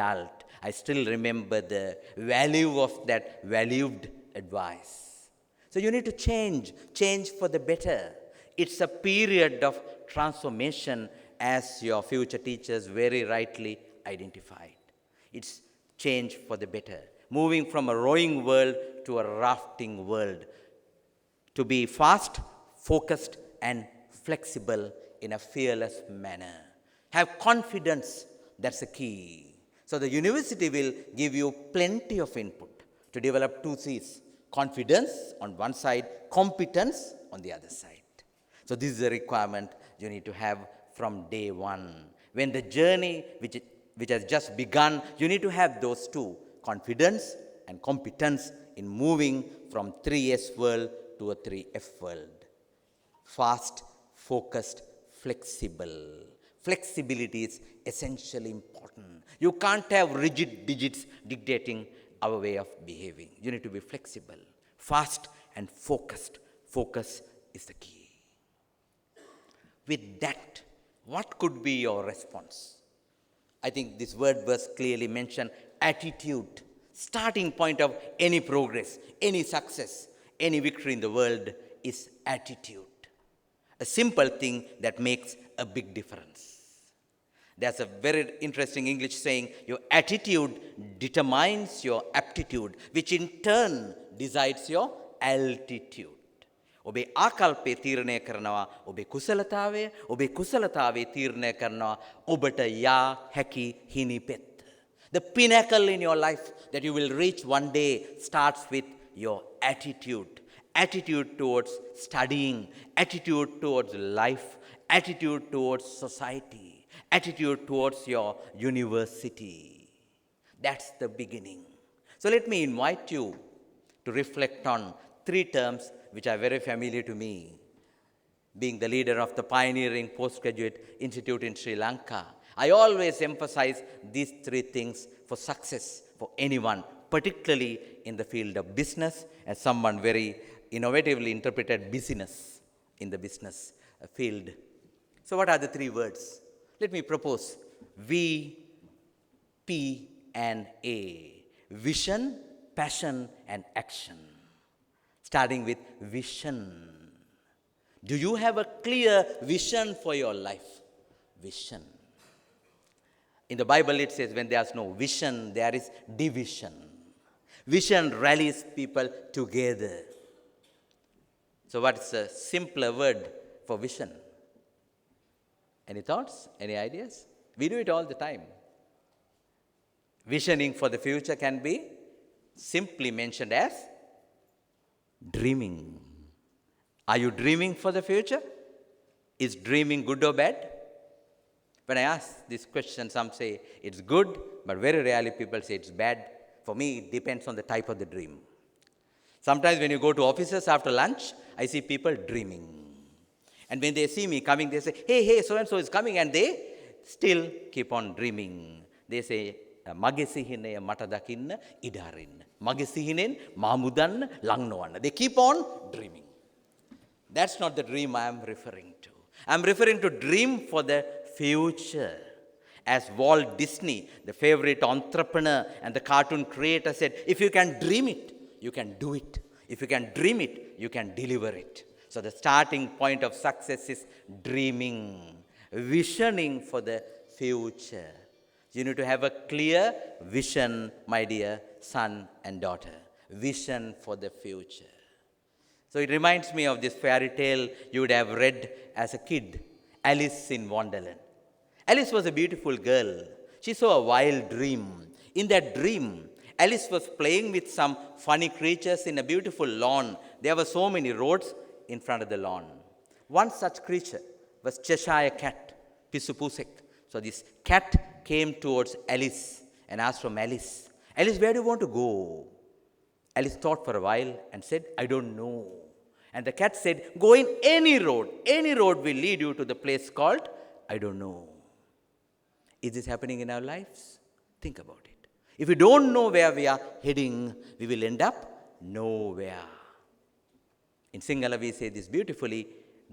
adult, I still remember the value of that valued advice. So you need to change for the better. It's a period of transformation, as your future teachers very rightly identified. It's change for the better. Moving from a rowing world to a rafting world. To be fast, focused, and flexible in a fearless manner. Have confidence, that's the key. So the university will give you plenty of input to develop two C's: confidence on one side, competence on the other side. So this is a requirement you need to have from day one. When the journey which has just begun, you need to have those two, confidence and competence, in moving from 3S world to a 3F world. Fast, focused, flexible. Flexibility is essentially important. You can't have rigid digits dictating our way of behaving. You need to be flexible, fast, and focused. Focus is the key. With that, what could be your response? I think this word verse clearly mentioned attitude. Starting point of any progress, any success, any victory in the world is attitude. A simple thing that makes a big difference. There's a very interesting English saying, your attitude determines your aptitude, which in turn decides your altitude. ඔබේ ආකල්පය තීරණය කරනවා ඔබේ කුසලතාවය, ඔබේ කුසලතාවය තීරණය කරනවා ඔබට යා හැකි හිණිපෙත්ත. The pinnacle in your life that you will reach one day starts with your attitude. Attitude towards studying, attitude towards life, attitude towards society, attitude towards your university. That's the beginning. So let me invite you to reflect on three terms which are very familiar to me. Being the leader of the pioneering postgraduate institute in Sri Lanka, I always emphasize these three things for success for anyone, particularly in the field of business, as someone very innovatively interpreted business in the business field. So what are the three words? Let me propose V, P, and A. Vision, passion, and action. Starting with vision. Do you have a clear vision for your life? Vision. In the Bible it says when there's no vision, there is division. Vision rallies people together. So what's a simpler word for vision? Any thoughts? Any ideas? We do it all the time. Visioning for the future can be simply mentioned as dreaming. Are you dreaming for the future? Is dreaming good or bad? When I ask this question, some say it's good, but very rarely people say it's bad. For me, it depends on the type of the dream. Sometimes when you go to offices after lunch, I see people dreaming. And when they see me coming, they say, hey, so-and-so is coming, and they still keep on dreaming. They say, මගේ සිහිනය මට දකින්න ඉඩ අරින්න. මගේ සිහිනෙන් මා මුදන්න ලං නොවන්න. They keep on dreaming. That's not the dream I am referring to. I'm referring to dream for the future. As Walt Disney, the favorite entrepreneur and the cartoon creator, said, if you can dream it, you can do it. If you can dream it, you can deliver it. So the starting point of success is dreaming, visioning for the future. You need to have a clear vision, my dear son and daughter. Vision for the future. So it reminds me of this fairy tale you would have read as a kid, Alice in Wonderland. Alice was a beautiful girl. She saw a wild dream. In that dream, Alice was playing with some funny creatures in a beautiful lawn. There were so many roads in front of the lawn. One such creature was Cheshire Cat, Pisu Pusek. So this cat came towards Alice and asked from Alice, Alice, where do you want to go? Alice thought for a while and said, I don't know. And the cat said, go in any road. Any road will lead you to the place called, I don't know. Is this happening in our lives? Think about it. If we don't know where we are heading, we will end up nowhere. In Sinhala we say this beautifully,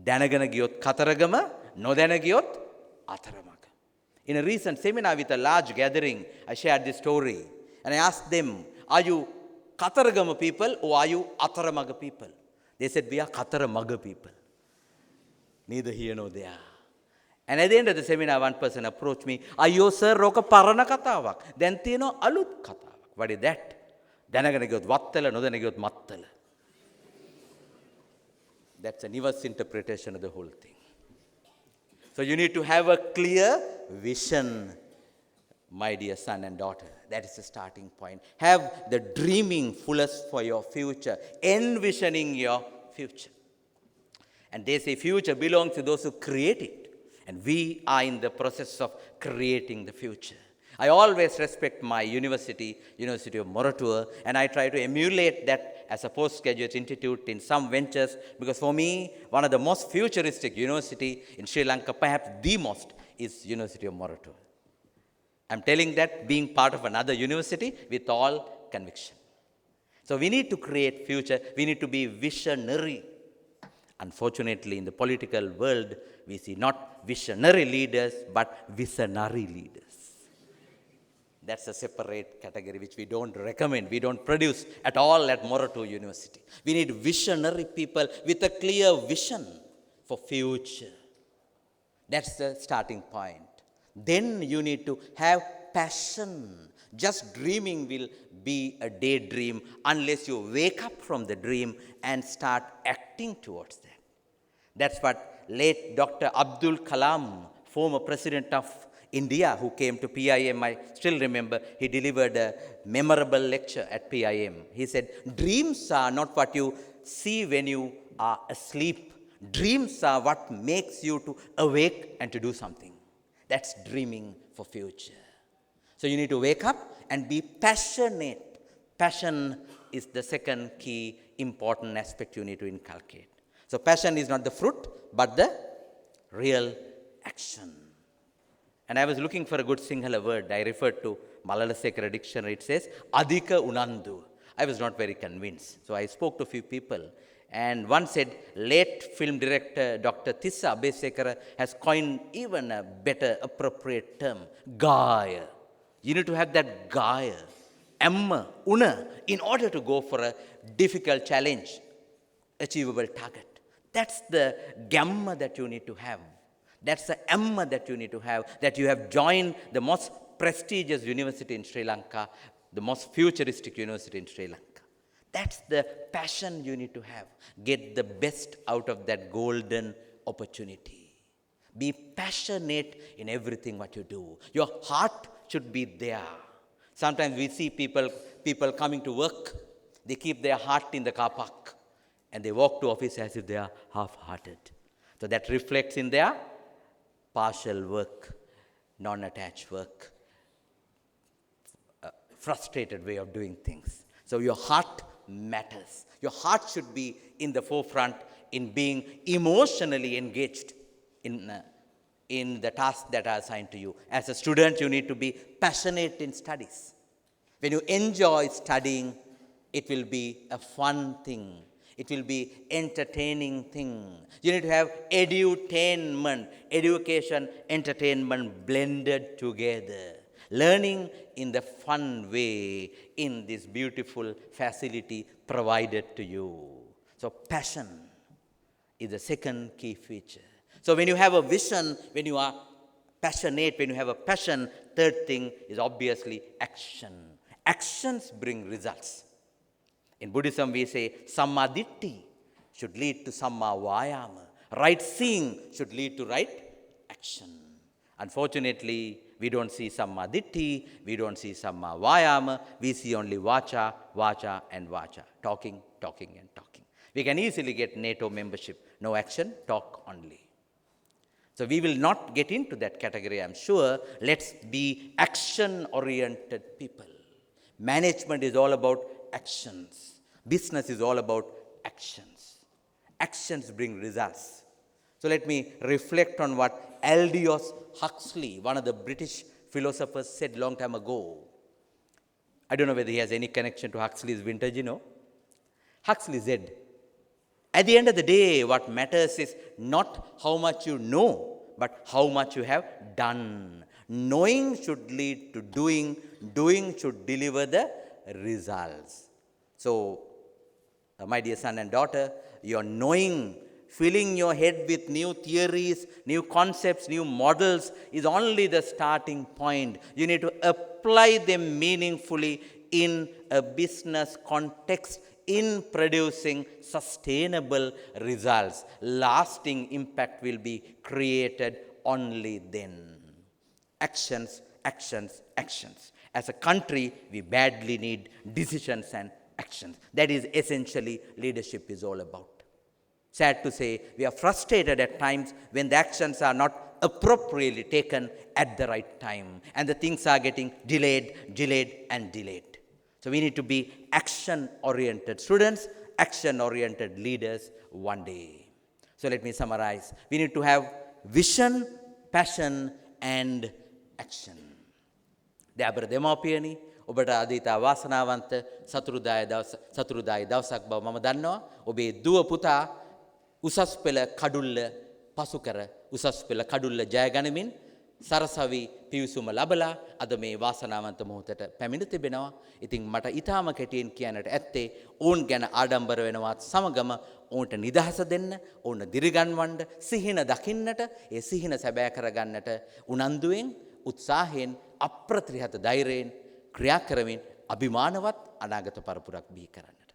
දැනගෙන ගියොත් කතරගම, නොදැන ගියොත් අතරමඟ. In a recent seminar with a large gathering, I shared this story. And I asked them, are you Kataragama people or are you Atharamaga people? They said, we are Kataramaga people. Neither here nor there. And at the end of the seminar, one person approached me, Ayo sir, roka parana katawak. Then tino alut katawak. What is that? Danagana gyot vattala, nodana gyot mattala. That's a Nivas interpretation of the whole thing. So you need to have a clear vision, my dear son and daughter. That is the starting point. Have the dreaming fullest for your future, envisioning your future. And they say future belongs to those who create it. And we are in the process of creating the future. I always respect my university, University of Moratuwa, and I try to emulate that as a postgraduate institute in some ventures, because for me, one of the most futuristic university in Sri Lanka, perhaps the most, is University of Moratuwa. I'm telling that being part of another university with all conviction. So we need to create future. We need to be visionary. Unfortunately, in the political world, we see not visionary leaders, but visionary leaders. That's a separate category which we don't recommend. We don't produce at all at Moratuwa University. We need visionary people with a clear vision for future. That's the starting point. Then you need to have passion. Just dreaming will be a daydream unless you wake up from the dream and start acting towards that. That's what late Dr. Abdul Kalam, former president of India, who came to PIM, I still remember, he delivered a memorable lecture at PIM. He said, dreams are not what you see when you are asleep. Dreams are what makes you to awake and to do something. That's dreaming for future. So you need to wake up and be passionate. Passion is the second key important aspect you need to inculcate. So passion is not the fruit, but the real action. And I was looking for a good Sinhala word. I referred to Malalasekara dictionary. It says, Adhika Unandu. I was not very convinced. So I spoke to a few people. And one said, late film director Dr. Tissa Abeysekara has coined even a better appropriate term, Gaya. You need to have that Gaya, Amma, Una, in order to go for a difficult challenge, achievable target. That's the Gamma that you need to have. That's the Amma that you need to have, that you have joined the most prestigious university in Sri Lanka, the most futuristic university in Sri Lanka. That's the passion you need to have. Get the best out of that golden opportunity. Be passionate in everything what you do. Your heart should be there. Sometimes we see people coming to work, they keep their heart in the car park and they walk to office as if they are half-hearted. So that reflects in their partial work, non-attached work, frustrated way of doing things. So your heart matters. Your heart should be in the forefront in being emotionally engaged in the tasks that are assigned to you. As a student, you need to be passionate in studies. When you enjoy studying, it will be a fun thing. It will be entertaining thing. You need to have edutainment, education, entertainment blended together. Learning in the fun way in this beautiful facility provided to you. So passion is the second key feature. So when you have a vision, when you are passionate, when you have a passion, third thing is obviously action. Actions bring results. In Buddhism, we say Sammaditthi should lead to Samma Vayama. Right seeing should lead to right action. Unfortunately, we don't see Sammaditthi, we don't see Samma Vayama, we see only Vacha, Vacha and Vacha. Talking, talking and talking. We can easily get NATO membership. No action, talk only. So we will not get into that category, I'm sure. Let's be action-oriented people. Management is all about actions. Business is all about actions. Actions bring results. So let me reflect on what Aldous Huxley, one of the British philosophers, said long time ago. I don't know whether he has any connection to Huxley's vintage, Huxley said, at the end of the day, what matters is not how much you know, but how much you have done. Knowing should lead to doing. Doing should deliver the results. So, my dear son and daughter, your knowing, filling your head with new theories, new concepts, new models is only the starting point. You need to apply them meaningfully in a business context in producing sustainable results. Lasting impact will be created only then. Actions, actions, actions. As a country, we badly need decisions and actions. That is essentially leadership is all about. Sad to say, we are frustrated at times when the actions are not appropriately taken at the right time and the things are getting delayed, delayed, and delayed. So we need to be action-oriented students, action-oriented leaders one day. So let me summarize. We need to have vision, passion, and action. දැබර දෙමව්පියනි ඔබට අදීත වාසනාවන්ත සතුරුදායි දවසක් බව මම දන්නවා. ඔබේ දුව පුතා උසස් පෙළ කඩුල්ල පසු කර උසස් පෙළ කඩුල්ල ජය ගනිමින් සරසවි පිවිසුම ලබලා අද මේ වාසනාවන්ත මොහොතට පැමිණ තිබෙනවා. ඉතින් මට ඊටාම කෙටියෙන් කියන්නට ඇත්තේ ඔවුන් ගැන ආඩම්බර වෙනවත් සමගම ඔවුන්ට නිදහස දෙන්න, ඔවුන් දිරිගන්වන්න, සිහින දකින්නට, ඒ සිහින සැබෑ කරගන්නට උනන්දුවෙන්, උත්සාහයෙන්, අප්‍රතිහත ධෛර්යයෙන් ක්‍රියා කරමින් අභිමානවත් අනාගත පරපුරක් බිහි කරන්නට.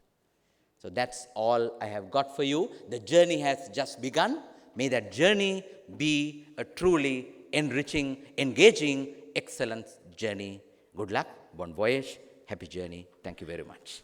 So that's all I have got for you. The journey has just begun. May that journey be a truly enriching, engaging, excellent journey. Good luck, bon voyage, happy journey. Thank you very much.